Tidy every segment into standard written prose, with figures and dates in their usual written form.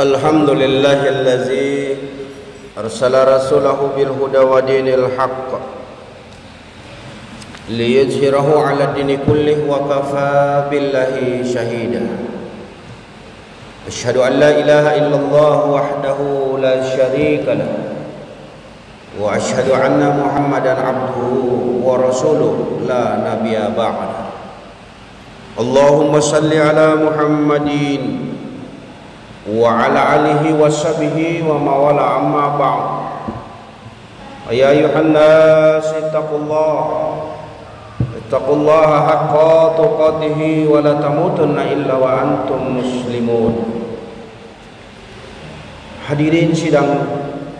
Alhamdulillahillazi arsala rasulahu bil huda wa dinil haqq liyuzhirahu ala dini kullih wa kafa billahi shahida. Asyhadu an la ilaha illallah wahdahu la syarika lah wa asyhadu anna Muhammadan abduhu wa rasuluh la nabiyya ba'da. Allahumma salli ala Muhammadin wa ala alihi wa sahbihi wa mawala amma ba'd. Ya ayuhan nas ittaqullaha haqqa tuqatih wa la tamutunna illa wa antum muslimun. Hadirin sidang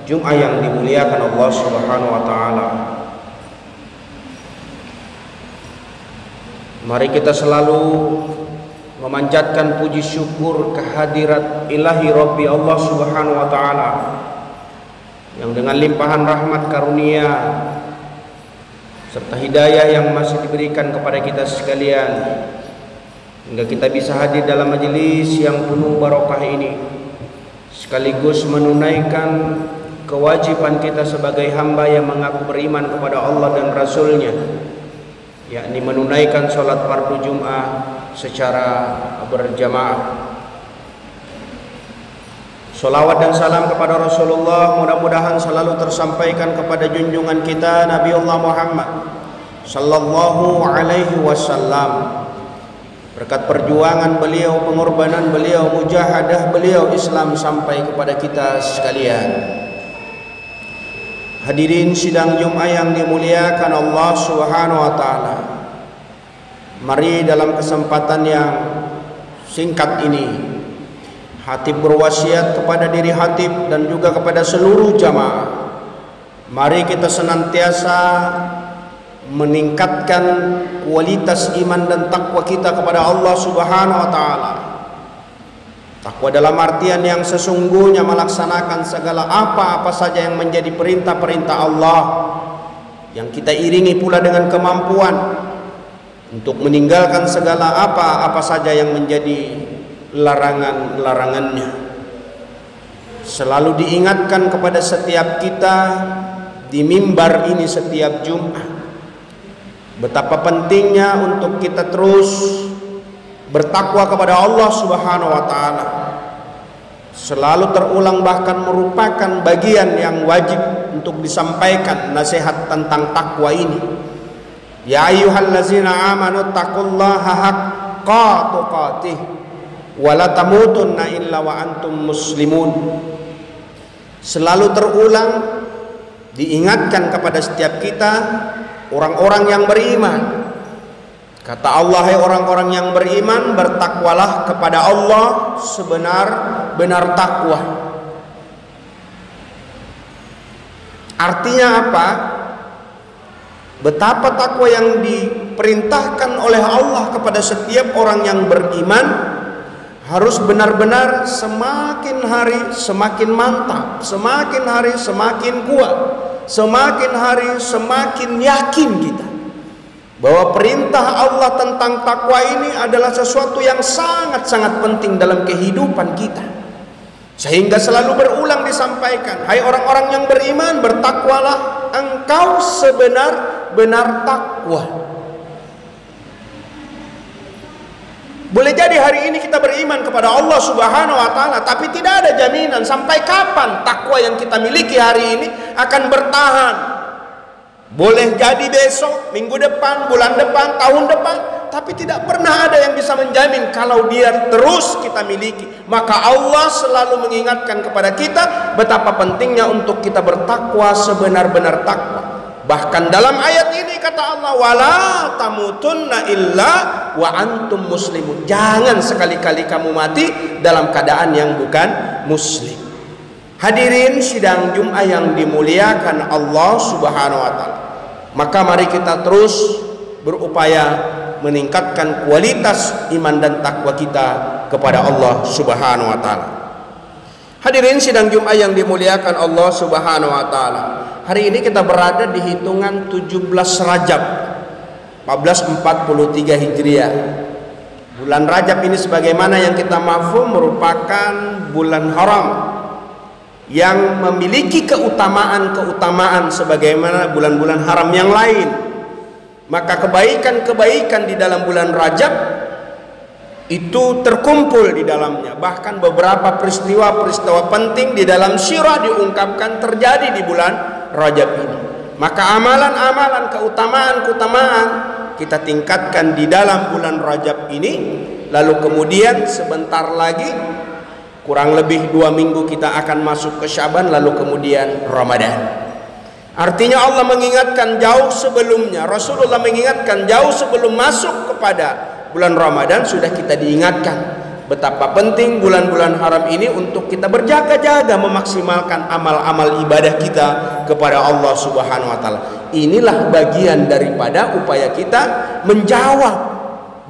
Jumat yang dimuliakan Allah Subhanahu wa taala. Mari kita selalu memanjatkan puji syukur kehadirat ilahi Rabbi Allah Subhanahu wa taala yang dengan limpahan rahmat karunia serta hidayah yang masih diberikan kepada kita sekalian hingga kita bisa hadir dalam majelis yang penuh barokah ini, sekaligus menunaikan kewajiban kita sebagai hamba yang mengaku beriman kepada Allah dan Rasulnya, yakni menunaikan sholat fardu Jum'ah secara berjamaah. Salawat dan salam kepada Rasulullah mudah-mudahan selalu tersampaikan kepada junjungan kita Nabiullah Muhammad sallallahu alaihi wasallam. Berkat perjuangan beliau, pengorbanan beliau, mujahadah beliau, Islam sampai kepada kita sekalian. Hadirin sidang Jumat yang dimuliakan Allah Subhanahu wa taala. Mari dalam kesempatan yang singkat ini Hatib berwasiat kepada diri Hatib dan juga kepada seluruh jamaah. Mari kita senantiasa meningkatkan kualitas iman dan takwa kita kepada Allah Subhanahu wa taala. Takwa dalam artian yang sesungguhnya melaksanakan segala apa saja yang menjadi perintah-perintah Allah, yang kita iringi pula dengan kemampuan untuk meninggalkan segala apa saja yang menjadi larangan-larangannya. Selalu diingatkan kepada setiap kita di mimbar ini setiap Jumat betapa pentingnya untuk kita terus bertakwa kepada Allah Subhanahu wa taala. Selalu terulang bahkan merupakan bagian yang wajib untuk disampaikan nasihat tentang takwa ini. Ya ayyuhallazina amanu taqullaha haqqa tuqatih wa la tamutunna illa wa antum muslimun. Selalu terulang diingatkan kepada setiap kita orang-orang yang beriman. Kata Allah, hai orang-orang yang beriman, bertakwalah kepada Allah sebenar-benar takwa. Artinya apa? Betapa takwa yang diperintahkan oleh Allah kepada setiap orang yang beriman harus benar-benar semakin hari semakin mantap, semakin hari semakin kuat, semakin hari semakin yakin kita bahwa perintah Allah tentang takwa ini adalah sesuatu yang sangat-sangat penting dalam kehidupan kita, sehingga selalu berulang disampaikan, hai orang-orang yang beriman, bertakwalah engkau sebenar-benar takwa. Boleh jadi hari ini kita beriman kepada Allah Subhanahu wa taala, tapi tidak ada jaminan sampai kapan takwa yang kita miliki hari ini akan bertahan. Boleh jadi besok, minggu depan, bulan depan, tahun depan, tapi tidak pernah ada yang bisa menjamin kalau dia terus kita miliki. Maka Allah selalu mengingatkan kepada kita betapa pentingnya untuk kita bertakwa sebenar-benar takwa. Bahkan dalam ayat ini kata Allah, wala tamutunna illa wa antum muslimun. Jangan sekali-kali kamu mati dalam keadaan yang bukan muslim. Hadirin sidang Jumat yang dimuliakan Allah Subhanahu wa taala. Maka mari kita terus berupaya meningkatkan kualitas iman dan takwa kita kepada Allah Subhanahu wa taala. Hadirin sidang Jumat yang dimuliakan Allah Subhanahu wa taala. Hari ini kita berada di hitungan 17 Rajab 1443 Hijriah. Bulan Rajab ini sebagaimana yang kita mafhum merupakan bulan haram yang memiliki keutamaan-keutamaan sebagaimana bulan-bulan haram yang lain. Maka kebaikan-kebaikan di dalam bulan Rajab itu terkumpul di dalamnya. Bahkan beberapa peristiwa-peristiwa penting di dalam sirah diungkapkan terjadi di bulan Rajab ini. Maka amalan-amalan, keutamaan-keutamaan kita tingkatkan di dalam bulan Rajab ini. Lalu kemudian sebentar lagi, kurang lebih 2 minggu kita akan masuk ke Syaban, lalu kemudian Ramadan. Artinya Allah mengingatkan jauh sebelumnya, Rasulullah mengingatkan jauh sebelum masuk kepada bulan Ramadan sudah kita diingatkan betapa penting bulan-bulan haram ini untuk kita berjaga-jaga memaksimalkan amal-amal ibadah kita kepada Allah Subhanahu wa taala. Inilah bagian daripada upaya kita menjawab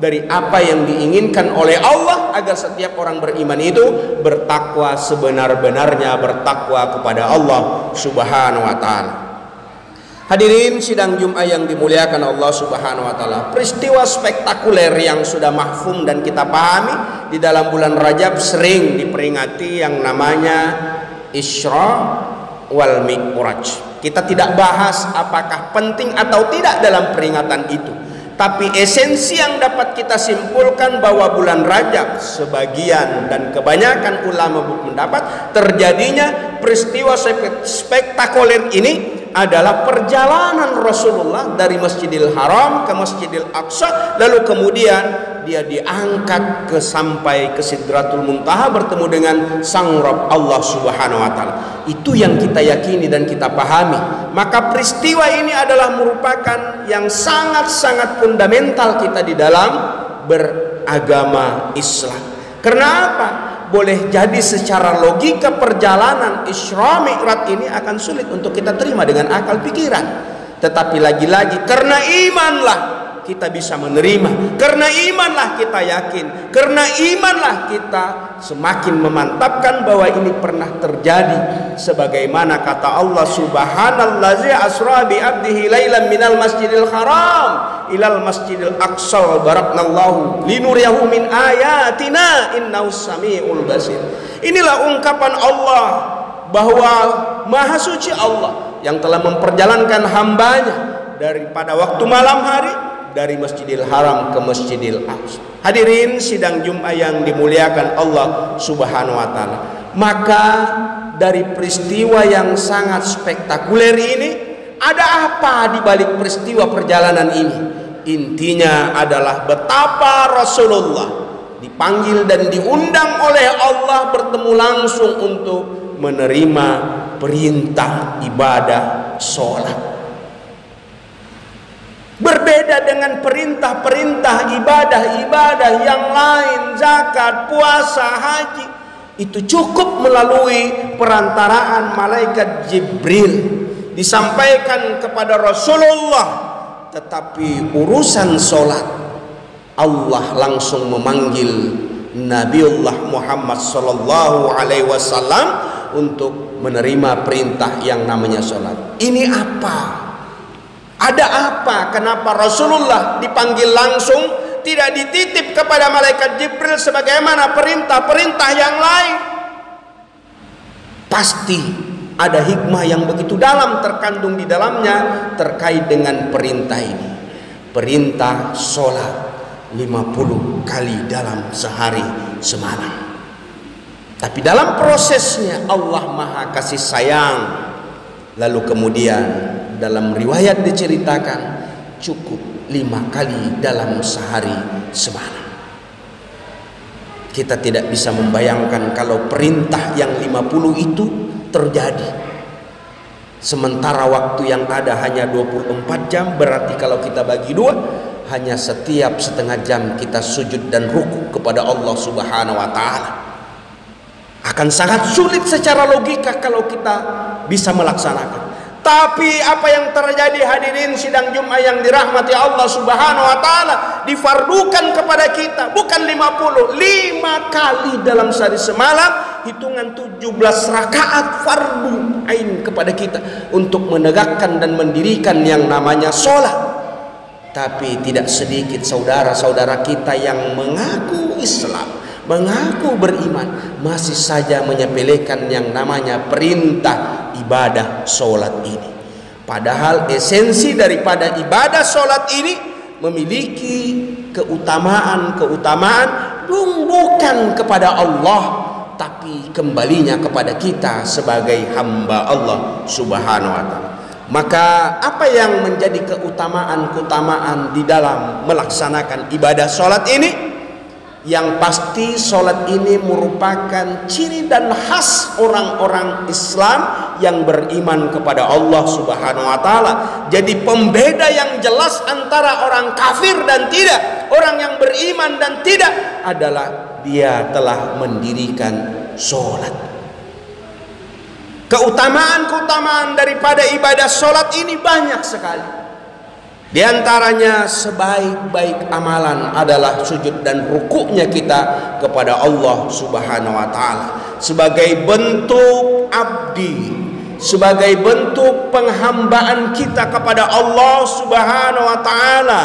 dari apa yang diinginkan oleh Allah agar setiap orang beriman itu bertakwa sebenar-benarnya, bertakwa kepada Allah Subhanahu wa taala. Hadirin sidang Jumat yang dimuliakan Allah Subhanahu wa taala, peristiwa spektakuler yang sudah mahfum dan kita pahami di dalam bulan Rajab sering diperingati yang namanya Isra wal Mi'raj. Kita tidak bahas apakah penting atau tidak dalam peringatan itu, tapi esensi yang dapat kita simpulkan bahwa bulan Rajab sebagian dan kebanyakan ulama mendapat terjadinya peristiwa spektakuler ini adalah perjalanan Rasulullah dari Masjidil Haram ke Masjidil Aqsa, lalu kemudian dia diangkat sampai ke Sidratul Muntaha bertemu dengan Sang Rabb Allah Subhanahu wa taala. Itu yang kita yakini dan kita pahami. Maka peristiwa ini adalah merupakan yang sangat-sangat fundamental kita di dalam beragama Islam. Karena apa? Boleh jadi secara logika perjalanan Isra Mi'raj ini akan sulit untuk kita terima dengan akal pikiran. Tetapi lagi-lagi karena imanlah kita bisa menerima, karena imanlah kita yakin, karena imanlah kita semakin memantapkan bahwa ini pernah terjadi. Sebagaimana kata Allah, subhanallazi asra bi abdihi lailan minal masjidil haram ilal masjidil aqsa baraknallahu linuriyahu min ayatina innahu samiul basir. Inilah ungkapan Allah bahwa maha suci Allah yang telah memperjalankan hambanya daripada waktu malam hari dari Masjidil Haram ke Masjidil Aqsa. Hadirin sidang Jumat yang dimuliakan Allah Subhanahu wa taala. Maka dari peristiwa yang sangat spektakuler ini, ada apa di balik peristiwa perjalanan ini? Intinya adalah betapa Rasulullah dipanggil dan diundang oleh Allah bertemu langsung untuk menerima perintah ibadah sholat. Berbeda dengan perintah-perintah ibadah-ibadah yang lain, zakat, puasa, haji, itu cukup melalui perantaraan malaikat Jibril disampaikan kepada Rasulullah. Tetapi urusan sholat, Allah langsung memanggil Nabiullah Muhammad sallallahu alaihi wasallam untuk menerima perintah yang namanya sholat. Ini apa? Ada apa? Kenapa Rasulullah dipanggil langsung, tidak dititip kepada malaikat Jibril sebagaimana perintah-perintah yang lain? Pasti ada hikmah yang begitu dalam terkandung di dalamnya terkait dengan perintah ini. Perintah sholat 50 kali dalam sehari semalam. Tapi dalam prosesnya Allah maha kasih sayang. Lalu kemudian dalam riwayat diceritakan cukup 5 kali dalam sehari semalam. Kita tidak bisa membayangkan kalau perintah yang 50 itu terjadi. Sementara waktu yang ada hanya 24 jam, berarti kalau kita bagi 2, hanya setiap setengah jam kita sujud dan ruku kepada Allah Subhanahu wa taala. Akan sangat sulit secara logika kalau kita bisa melaksanakan. Tapi apa yang terjadi hadirin sidang Jumat yang dirahmati Allah Subhanahu wa taala, difardukan kepada kita bukan 50, 5 kali dalam sehari semalam, hitungan 17 rakaat fardu ain kepada kita untuk menegakkan dan mendirikan yang namanya sholat. Tapi tidak sedikit saudara-saudara kita yang mengaku Islam, mengaku beriman, masih saja menyepelekan yang namanya perintah ibadah sholat ini. Padahal esensi daripada ibadah sholat ini memiliki keutamaan bukan kepada Allah, tapi kembalinya kepada kita sebagai hamba Allah Subhanahu wa ta'ala. Maka apa yang menjadi keutamaan di dalam melaksanakan ibadah sholat ini? Yang pasti sholat ini merupakan ciri dan khas orang-orang Islam yang beriman kepada Allah Subhanahu wa ta'ala. Jadi pembeda yang jelas antara orang kafir dan tidak, orang yang beriman dan tidak, adalah dia telah mendirikan sholat. Keutamaan daripada ibadah sholat ini banyak sekali. Di antaranya sebaik-baik amalan adalah sujud dan rukuknya kita kepada Allah Subhanahu wa ta'ala, sebagai bentuk abdi, sebagai bentuk penghambaan kita kepada Allah Subhanahu wa ta'ala,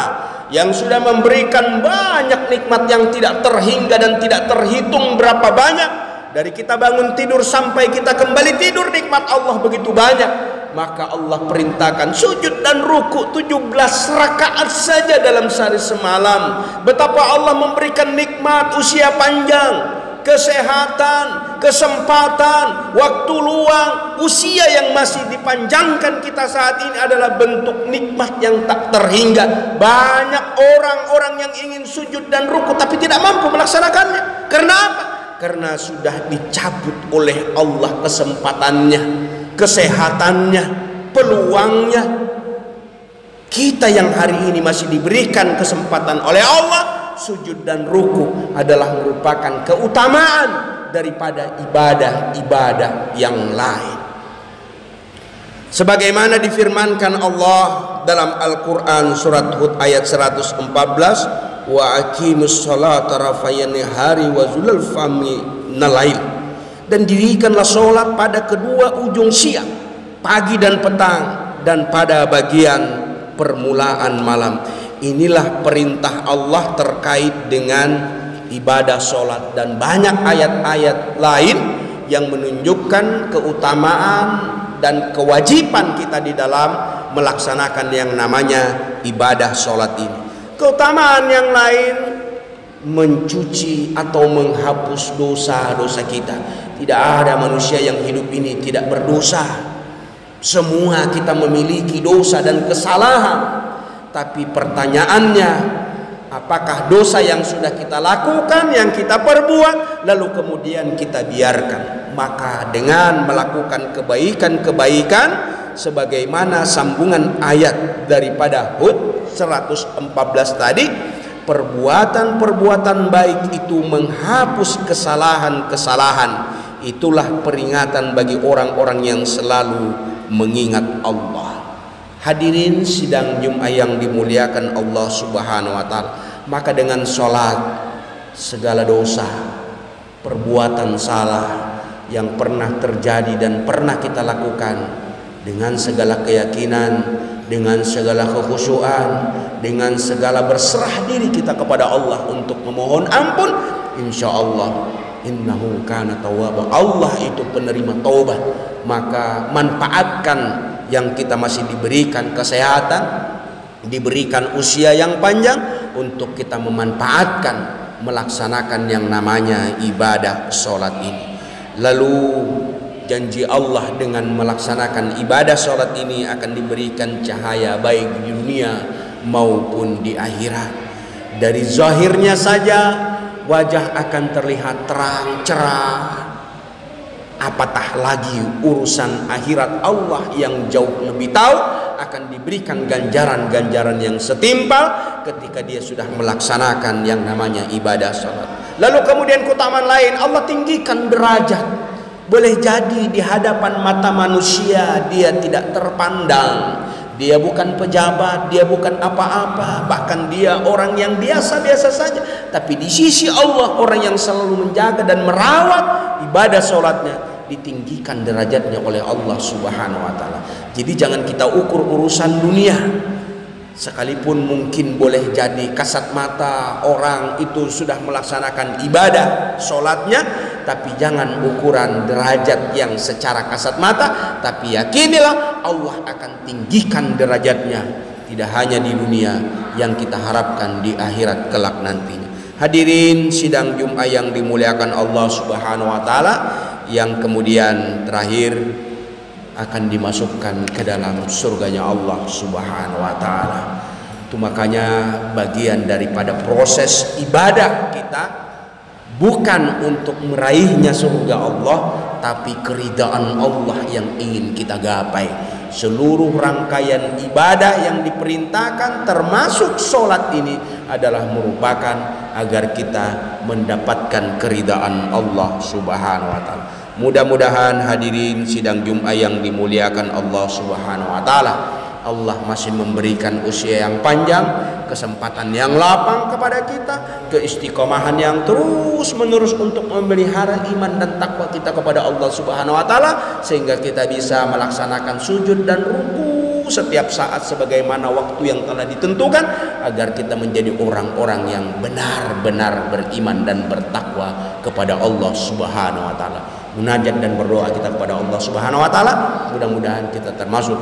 yang sudah memberikan banyak nikmat yang tidak terhingga dan tidak terhitung berapa banyak. Dari kita bangun tidur sampai kita kembali tidur, nikmat Allah begitu banyak. Maka Allah perintahkan sujud dan ruku 17 rakaat saja dalam sehari semalam. Betapa Allah memberikan nikmat usia panjang, kesehatan, kesempatan, waktu luang. Usia yang masih dipanjangkan kita saat ini adalah bentuk nikmat yang tak terhingga. Banyak orang-orang yang ingin sujud dan ruku tapi tidak mampu melaksanakannya. Karena apa? Karena sudah dicabut oleh Allah kesempatannya, kesehatannya, peluangnya. Kita yang hari ini masih diberikan kesempatan oleh Allah, sujud dan ruku adalah merupakan keutamaan daripada ibadah-ibadah yang lain. Sebagaimana difirmankan Allah dalam Al-Quran surat Hud ayat 114, wa aqimus sholata rafayani hari wa zulal fami nalail, dan dirikanlah sholat pada kedua ujung siang, pagi dan petang, dan pada bagian permulaan malam. Inilah perintah Allah terkait dengan ibadah sholat, dan banyak ayat-ayat lain yang menunjukkan keutamaan dan kewajiban kita di dalam melaksanakan yang namanya ibadah sholat ini. Keutamaan yang lain, mencuci atau menghapus dosa-dosa kita. Tidak ada manusia yang hidup ini tidak berdosa. Semua kita memiliki dosa dan kesalahan. Tapi pertanyaannya, apakah dosa yang sudah kita lakukan, yang kita perbuat, lalu kemudian kita biarkan? Maka dengan melakukan kebaikan-kebaikan, sebagaimana sambungan ayat daripada Hud 114 tadi, perbuatan-perbuatan baik itu menghapus kesalahan-kesalahan. Itulah peringatan bagi orang-orang yang selalu mengingat Allah. Hadirin sidang Jumat yang dimuliakan Allah Subhanahu wa ta'ala, maka dengan sholat segala dosa, perbuatan salah yang pernah terjadi dan pernah kita lakukan, dengan segala keyakinan, dengan segala kekhusyuan, dengan segala berserah diri kita kepada Allah untuk memohon ampun, insya Allah innahu kana tawwaba, Allah itu penerima taubat. Maka manfaatkan yang kita masih diberikan kesehatan, diberikan usia yang panjang, untuk kita memanfaatkan melaksanakan yang namanya ibadah sholat ini. Lalu janji Allah dengan melaksanakan ibadah sholat ini akan diberikan cahaya baik di dunia maupun di akhirat. Dari zahirnya saja wajah akan terlihat terang cerah, apatah lagi urusan akhirat Allah yang jauh lebih tahu, akan diberikan ganjaran-ganjaran yang setimpal ketika dia sudah melaksanakan yang namanya ibadah sholat. Lalu kemudian keutamaan lain, Allah tinggikan derajat. Boleh jadi di hadapan mata manusia dia tidak terpandang, dia bukan pejabat, dia bukan apa-apa, bahkan dia orang yang biasa-biasa saja, tapi di sisi Allah orang yang selalu menjaga dan merawat ibadah sholatnya, ditinggikan derajatnya oleh Allah Subhanahu wa ta'ala. Jadi jangan kita ukur urusan dunia, Sekalipun mungkin boleh jadi kasat mata orang itu sudah melaksanakan ibadah sholatnya, tapi jangan ukuran derajat yang secara kasat mata, tapi yakinilah Allah akan tinggikan derajatnya, tidak hanya di dunia, yang kita harapkan di akhirat kelak nantinya. Hadirin sidang Jumat yang dimuliakan Allah Subhanahu wa taala, yang kemudian terakhir akan dimasukkan ke dalam surganya Allah Subhanahu wa taala. Itu makanya bagian daripada proses ibadah kita bukan untuk meraihnya surga Allah, tapi keridaan Allah yang ingin kita gapai. Seluruh rangkaian ibadah yang diperintahkan termasuk sholat ini adalah merupakan agar kita mendapatkan keridaan Allah Subhanahu wa taala. Mudah-mudahan hadirin sidang Jumat yang dimuliakan Allah Subhanahu wa taala, Allah masih memberikan usia yang panjang, kesempatan yang lapang kepada kita, keistiqomahan yang terus menerus untuk memelihara iman dan takwa kita kepada Allah Subhanahu wa taala, sehingga kita bisa melaksanakan sujud dan ruku setiap saat sebagaimana waktu yang telah ditentukan, agar kita menjadi orang-orang yang benar-benar beriman dan bertakwa kepada Allah Subhanahu wa taala. Munajat dan berdoa kita kepada Allah Subhanahu wa taala, mudah-mudahan kita termasuk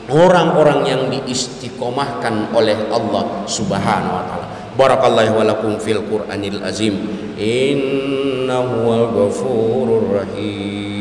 orang-orang yang diistiqomahkan oleh Allah Subhanahu wa taala. Barakallahu wa lakum fil Qur'anil azim. Innahu wal ghafurur rahim.